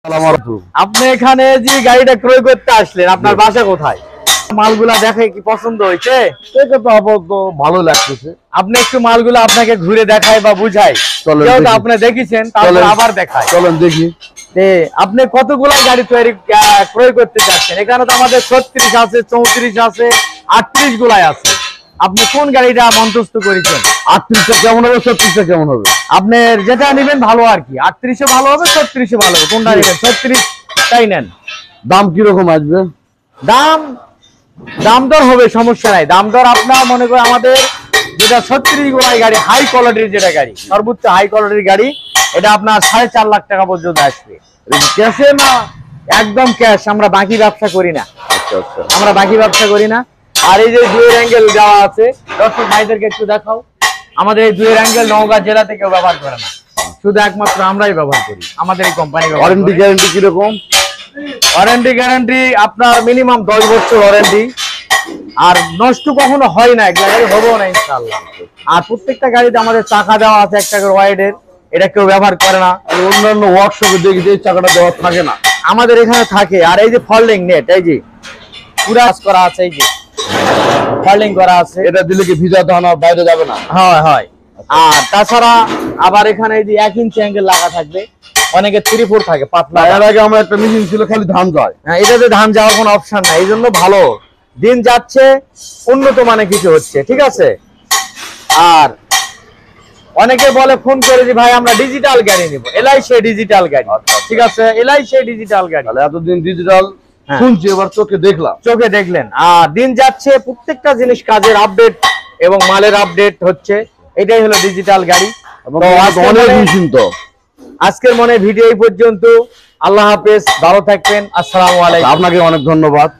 আপনি এখানে যে গাড়িটা ক্রয় করতে আসলেন, আপনার বাসা কোথায়? মালগুলা দেখে কি পছন্দ হয়েছে? এটা তো আপাতত ভালো লাগতেছে। আপনি একটু মালগুলো আপনাকে ঘুরে দেখায় বা বুঝাই, যেহেতু আপনি দেখেছেন তারপর আবার দেখায়। চলেন দেখি। আপনি কতগুলা গাড়ি ক্রয় করতে চাচ্ছেন? এখানে তো আমাদের 36 আছে, 34 আছে, 38 গুলাই আছে। আপনি কোন গাড়িটা মন্তস্থ করেছেন? 38 কেমন হবে, 36 কেমন হবে? আপনার যেটা নেবেন ভালো আর কি। 38 ভালো হবে, 36 ভালো হবে, কোনটা নেবেন? 36 তাই নেন। দাম কিরকম আসবে? দাম দর হবে, সমস্যা নাই। দাম দর আপনার মনে করেন আমাদের যেটা 36 গুলাই গাড়ি, হাই কোয়ালিটির যেটা গাড়ি, সর্বোচ্চ হাই কোয়ালিটির গাড়ি, এটা আপনার 4.5 লাখ টাকা পর্যন্ত আসবে। ক্যাশে না? একদম ক্যাশ। আমরা বাকি ব্যবসা করি না। আচ্ছা আচ্ছা, আমরা বাকি ব্যবসা করি না। আর এই যে দুয়ের অ্যাঙ্গেল দেওয়া আছে, দর্শক ভাইদেরকে একটু দেখাও। আমাদের এই দুয়ের অ্যাঙ্গেল নওগাঁ জেলা থেকে ব্যবহার করে না, শুধু একমাত্র আমরাই ব্যবহার করি। আমাদের এই কোম্পানি ওয়ারেন্টি গ্যারান্টি কিরকম? ওয়ারেন্টি গ্যারান্টি আপনার মিনিমাম 10 বছর ওয়ারেন্টি। আর নষ্ট কখনো হয় না, এগুলা গাড়ি হবেও না ইনশাআল্লাহ। আর প্রত্যেকটা গাড়িতে আমাদের চাকা দেওয়া আছে একটা করে ওয়াইডের, এটা কেউ ব্যবহার করে না। আর অন্যান্য ওয়ার্কশপে দেখি যে চাকাটা দেওয়া থাকে না, আমাদের এখানে থাকে। আর এই যে ফল্ডিং নেট, এই যে পুরা কাজ করা আছে, এই যে ফল্ডিং করা আছে। এটা দিলে কি ভিজা ধানা বাইরে যাবে না? হয় হয়। আর তাছাড়া আবার এখানে এই যে 1 ইঞ্চি অ্যাঙ্গেল লাগা থাকবে, অনেকে 3-4 থাকে পাতলা। এর আগে আমার একটা মেশিন ছিল, খালি ধান যায়। হ্যাঁ, এটাতে ধান যাওয়ার কোনো অপশন নাই, এই জন্য ভালো। দিন যাচ্ছে, উন্নত মানে কিছু হচ্ছে, ঠিক আছে। আর অনেকে বলে ফোন করে যে ভাই আমরা ডিজিটাল গাড়ি নিব, এলআইসি ডিজিটাল গাড়ি। ঠিক আছে, এলআইসি ডিজিটাল গাড়ি। তাহলে এতদিন ডিজিটাল শুনছি, এবার চোখে দেখলাম। চোখে দেখলেন। আর দিন যাচ্ছে, প্রত্যেকটা জিনিস কাজের আপডেট এবং মালের আপডেট হচ্ছে, এটাই হলো ডিজিটাল গাড়ি। আজকের মনে ভিডিও এই পর্যন্ত। আল্লাহ হাফেজ, ভালো থাকবেন। আসসালামু আলাইকুম। আপনাকে অনেক ধন্যবাদ।